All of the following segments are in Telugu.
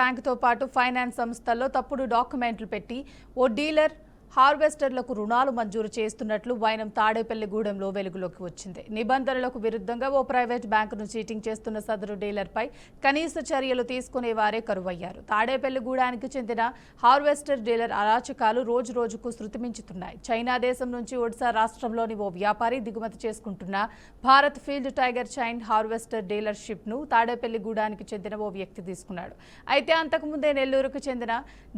బ్యాంకుతో పాటు ఫైనాన్స్ సంస్థల్లో తప్పుడు డాక్యుమెంట్లు పెట్టి ఓ డీలర్ హార్వెస్టర్లకు రుణాలు మంజూరు చేస్తున్నట్లు వైనం తాడేపల్లిగూడెంలో వెలుగులోకి వచ్చింది. నిబంధనలకు విరుద్ధంగా ఓ ప్రైవేట్ బ్యాంకును చీటింగ్ చేస్తున్న సదరు డీలర్పై కనీస చర్యలు తీసుకునేవారే కరువయ్యారు. తాడేపల్లిగూడానికి చెందిన హార్వెస్టర్ డీలర్ అరాచకాలు రోజు రోజుకు శృతిమించుతున్నాయి. చైనా దేశం నుంచి ఒడిశా రాష్ట్రంలోని ఓ వ్యాపారి దిగుమతి చేసుకుంటున్న Bharat field tiger chain harvester dealership ను తాడేపల్లిగూడానికి చెందిన ఓ వ్యక్తి తీసుకున్నాడు. అయితే అంతకుముందే నెల్లూరుకు చెందిన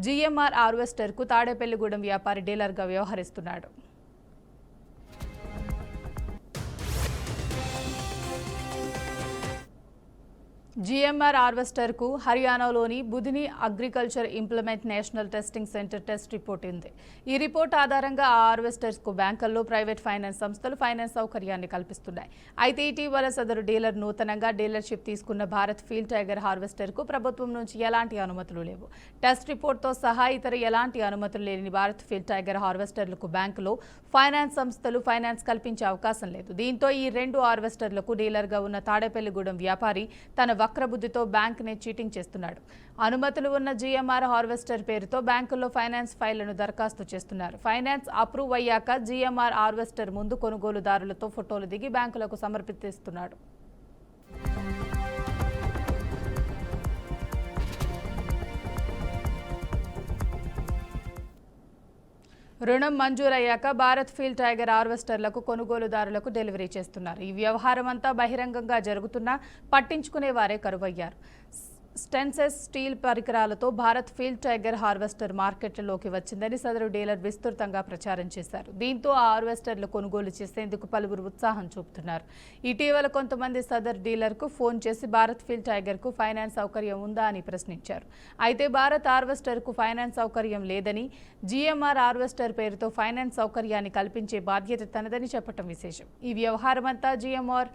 జిఎంఆర్ హార్వెస్టర్ కు తాడేపల్లిగూడెం వ్యాపారి డీలర్గా వ్యవహరిస్తున్నాడు. జిఎంఆర్ హార్వెస్టర్ కు హర్యానాలోని Budhni agriculture implement national testing centre test report ఉంది. ఈ రిపోర్ట్ ఆధారంగా ఆ హార్వెస్టర్స్ కు బ్యాంకుల్లో ప్రైవేట్ ఫైనాన్స్ సంస్థలు ఫైనాన్స్ సౌకర్యాన్ని కల్పిస్తున్నాయి. అయితే ఇటీవల సదరు డీలర్ నూతనంగా డీలర్షిప్ తీసుకున్న భారత్ ఫీల్డ్ టైగర్ హార్వెస్టర్ కు ప్రభుత్వం నుంచి ఎలాంటి అనుమతులు లేవు. టెస్ట్ రిపోర్ట్తో సహా ఇతర ఎలాంటి అనుమతులు లేని భారత్ ఫీల్డ్ టైగర్ హార్వెస్టర్లకు బ్యాంకులో ఫైనాన్స్ సంస్థలు ఫైనాన్స్ కల్పించే అవకాశం లేదు. దీంతో ఈ రెండు హార్వెస్టర్లకు డీలర్గా ఉన్న తాడేపల్లిగూడెం వ్యాపారి తన వక్రబుద్ధితో బ్యాంకునే చీటింగ్ చేస్తున్నాడు. అనుమతులు ఉన్న జిఎంఆర్ హార్వెస్టర్ పేరుతో బ్యాంకుల్లో ఫైనాన్స్ ఫైళ్లను దరఖాస్తు చేస్తున్నారు. ఫైనాన్స్ అప్రూవ్ అయ్యాక జిఎంఆర్ హార్వెస్టర్ ముందు కొనుగోలుదారులతో ఫోటోలు దిగి బ్యాంకులకు సమర్పిస్తున్నాడు. రుణం మంజూరయ్యాక భారత్ ఫీల్డ్ టైగర్ హార్వెస్టర్లకు కొనుగోలుదారులకు డెలివరీ చేస్తున్నారు. ఈ వ్యవహారం అంతా బహిరంగంగా జరుగుతున్నా పట్టించుకునే వారే కరువయ్యారు. స్టెన్సెస్ స్టీల్ పరికరాలతో భారత్ ఫీల్డ్ టైగర్ హార్వెస్టర్ మార్కెట్లలోకి వచ్చిందని సదరు డీలర్ విస్తృతంగా ప్రచారం చేశారు. దీంతో ఆ హార్వెస్టర్లు కొనుగోలు చేసేందుకు పలువురు ఉత్సాహం చూపుతున్నారు. ఇటీవల కొంతమంది సదరు డీలర్కు ఫోన్ చేసి భారత్ ఫీల్డ్ టైగర్కు ఫైనాన్స్ సౌకర్యం ఉందా అని ప్రశ్నించారు. అయితే భారత్ హార్వెస్టర్కు ఫైనాన్స్ సౌకర్యం లేదని, జిఎంఆర్ హార్వెస్టర్ పేరుతో ఫైనాన్స్ సౌకర్యాన్ని కల్పించే బాధ్యత తనదని చెప్పడం విశేషం. ఈ వ్యవహారం అంతా జిఎంఆర్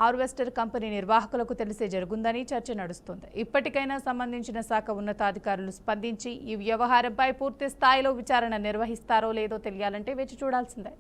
హార్వెస్టర్ కంపెనీ నిర్వాహకులకు తెలిసే జరుగుందని చర్చ నడుస్తోంది. ఇప్పటికైనా సంబంధించిన శాఖ ఉన్నతాధికారులు స్పందించి ఈ వ్యవహారంపై పూర్తి స్థాయిలో విచారణ నిర్వహిస్తారో లేదో తెలియాలంటే వేచి చూడాల్సిందే.